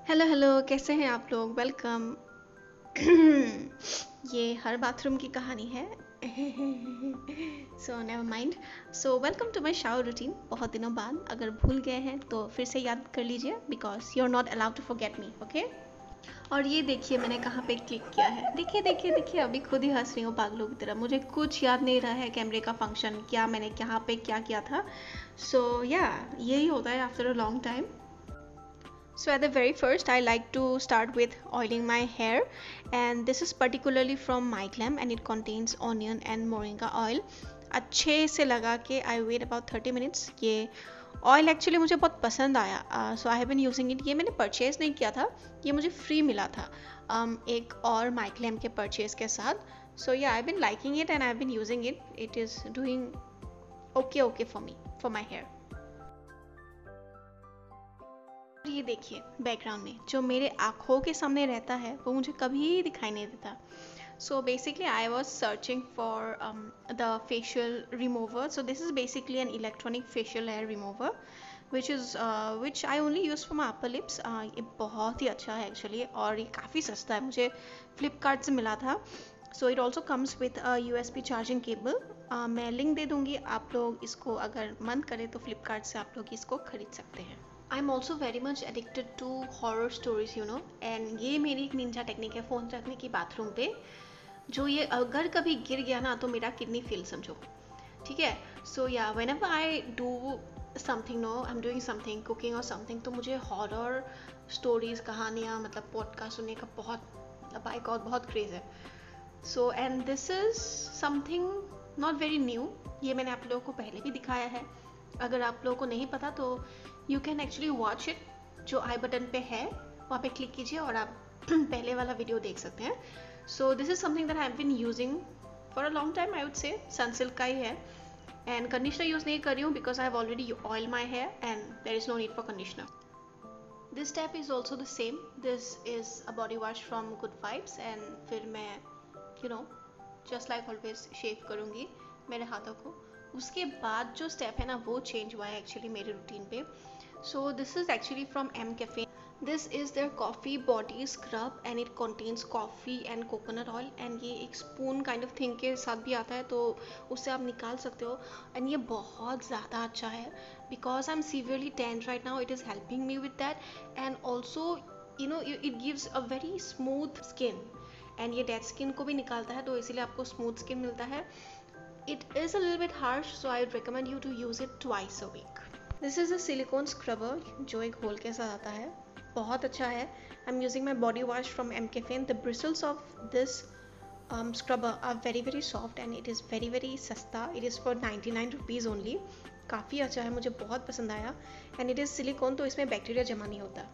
Hello hello, कैसे हैं आप लोग? वेलकम। ये हर बाथरूम की कहानी है। So never mind. So welcome to my shower routine. बहुत दिनों बाद अगर भूल गए हैं तो फिर से याद कर लीजिए, because you are not allowed to forget me, okay? और ये देखिए मैंने कहाँ पे क्लिक किया है। देखिए देखिए देखिए, अभी खुद ही हंस रही हूँ पागलों की तरह। मुझे कुछ याद नहीं रहा है कैमरे का फंक्शन, क्या मैंने यहाँ पे क्या किया था। सो या यही होता है after a long time. So at the very first, I like to start with oiling my hair, and this is particularly from MyGlam and it contains onion and moringa oil. अच्छे से लगा के I wait about 30 minutes. ये oil actually मुझे बहुत पसंद आया, so I have been using it. ये मैंने परचेज नहीं किया था, ये मुझे फ्री मिला था एक और माइक्लेम के परचेज के साथ। So yeah I been liking it and I have been using it. It is doing okay okay for me, for my hair. ये देखिए बैकग्राउंड में जो मेरे आँखों के सामने रहता है वो मुझे कभी दिखाई नहीं देता। So basically I was searching for the facial remover. So this is basically an electronic facial hair remover which I only use for my upper lips. ये बहुत ही अच्छा है एक्चुअली, और ये काफ़ी सस्ता है, मुझे फ्लिपकार्ट से मिला था। So it also comes with USB charging cable. मैं लिंक दे दूँगी, आप लोग इसको अगर मन करें तो फ्लिपकार्ट से आप लोग इसको खरीद सकते हैं। I am also very much addicted to horror stories, you know, and ये मेरी एक निंजा टेक्निक है फ़ोन रखने की बाथरूम पे। जो ये अगर कभी गिर गया ना तो मेरा किडनी फेल समझो, ठीक है? So yeah whenever I do something, no I am doing something, cooking or something, तो मुझे हॉरर स्टोरीज, कहानियाँ, मतलब पॉडकास्ट सुनने का बहुत, मतलब बाय गॉड बहुत क्रेज़ है। So and this is something not very new. ये मैंने आप लोगों को पहले भी दिखाया है। अगर आप लोगों को नहीं पता तो you can actually watch it. जो आई बटन पे है वहाँ पे क्लिक कीजिए और आप पहले वाला वीडियो देख सकते हैं। So this is something that I have been using for a long time. I would say Sunsilk का ही है, एंड कंडीशनर यूज़ नहीं कर रही हूँ because I have already oil my hair and there is no need for conditioner. This tap is also the same. This is a body wash from good vibes, and फिर मैं you know just like always shave करूँगी मेरे हाथों को। उसके बाद जो step है ना वो चेंज हुआ है एक्चुअली मेरे रूटीन पे। So this is actually from M cafe. This is their coffee body scrub and it contains coffee and coconut oil, and ये एक स्पून काइंड ऑफ थिंग के साथ भी आता है, तो उससे आप निकाल सकते हो। एंड ये बहुत ज़्यादा अच्छा है because I am severely tan right now. It is helping me with that, and also you know it gives a very smooth skin, and ये डेड स्किन को भी निकालता है, तो इसीलिए आपको स्मूथ स्किन मिलता है। It is a little bit harsh, so I recommend you to use it twice a week. This is a silicone scrubber जो एक होल के साथ आता है, बहुत अच्छा है। I am using my body wash from M cafe. The bristles of this scrubber are very very soft and it is very very सस्ता। it is for 99 rupees only। काफ़ी अच्छा है, मुझे बहुत पसंद आया, and it is silicone तो इसमें बैक्टीरिया जमा नहीं होता।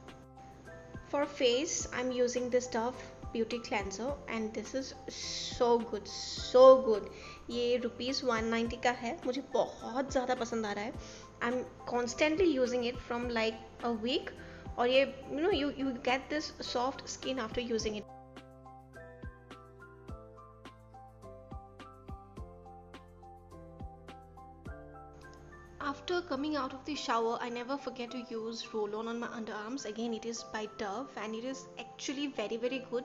For face, I'm using this Dove beauty cleanser and this is so good, so good। ये ₹190 का है, मुझे बहुत ज़्यादा पसंद आ रहा है। I'm constantly using it from like a week, और ये you know you get this soft skin after using it। After coming out of the shower, I never forget to use roll-on my underarms. Again, it is by Dove and it is actually very very good।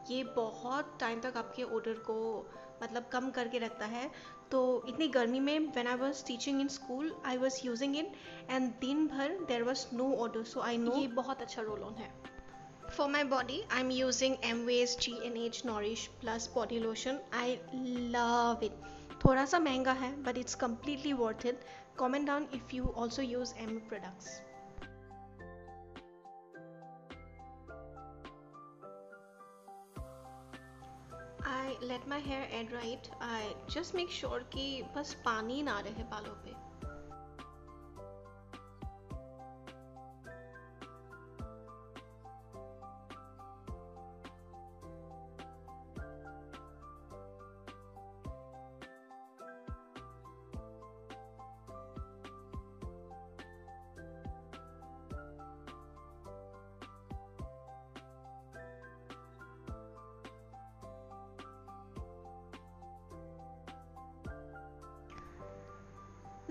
ये बहुत time तक आपके order को मतलब कम करके रखता है। तो इतनी गर्मी में when I was teaching in school I was using it, and दिन भर there was no odour, so I know ये बहुत अच्छा रोल ऑन है। For my body, I'm using Amway's GNH Nourish Plus Body Lotion. I love it. थोड़ा सा महंगा है but it's completely worth it. Comment down if you also use Amway products. I let my hair air dry it. I just make sure कि बस पानी ना रहे बालों पे।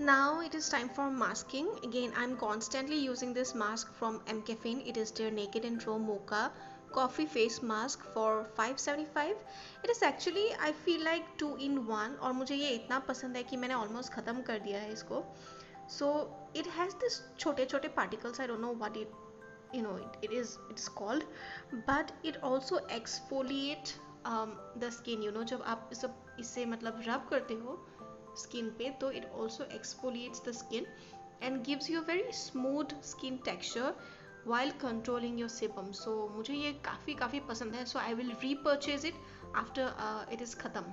Now it is time for masking. Again, I'm constantly using this mask from MCaffeine. It is their Naked and Raw Mocha Coffee Face Mask for 575. It is actually, I feel like 2 in 1, और मुझे ये इतना पसंद है कि मैंने almost ख़त्म कर दिया है इसको. So it has this छोटे छोटे particles. I don't know what it is called, but it also exfoliate the skin. जब आप इसे मतलब रब करते हो स्किन पे, तो it also exfoliates the skin and gives you a very smooth skin texture while controlling your sebum. So मुझे ये काफ़ी पसंद है. So I will repurchase it after it is ख़त्म.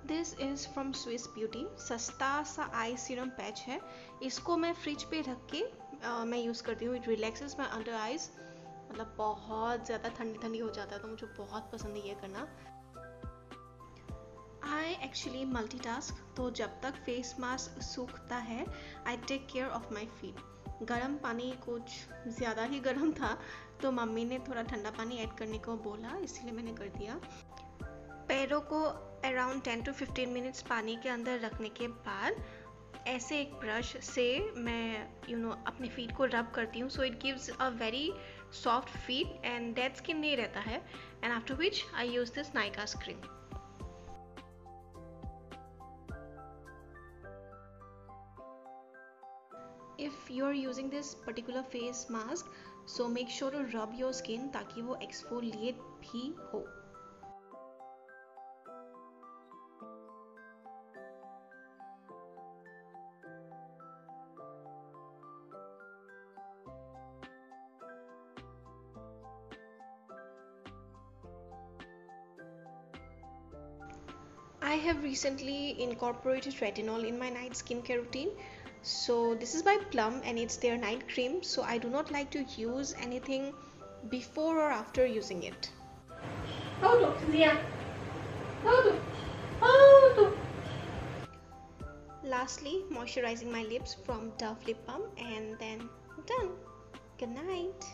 This is from Swiss Beauty. सस्ता सा आई serum patch है. इसको मैं फ्रिज पे रख के मैं यूज़ करती हूँ. It relaxes my under eyes. मतलब बहुत ज़्यादा ठंडी हो जाता है, तो मुझे बहुत पसंद है ये करना. I actually multitask, तो जब तक फेस मास्क सूखता है I take care of my feet. गर्म पानी कुछ ज़्यादा ही गर्म था, तो मम्मी ने थोड़ा ठंडा पानी ऐड करने को बोला, इसलिए मैंने कर दिया. पैरों को अराउंड 10 to 15 मिनट्स पानी के अंदर रखने के बाद ऐसे एक ब्रश से मैं अपने फीट को रब करती हूँ. So it gives a very soft feet and dead skin नहीं रहता है. And after which I use this Nykaa's cream. If you are using this particular face mask, so make sure to rub your skin ताकि वो exfoliate भी हो. I have recently incorporated retinol in my night skincare routine. So this is by Plum and it's their night cream. So I do not like to use anything before or after using it. Lastly, moisturizing my lips from Dove Lip Balm and then done. Good night.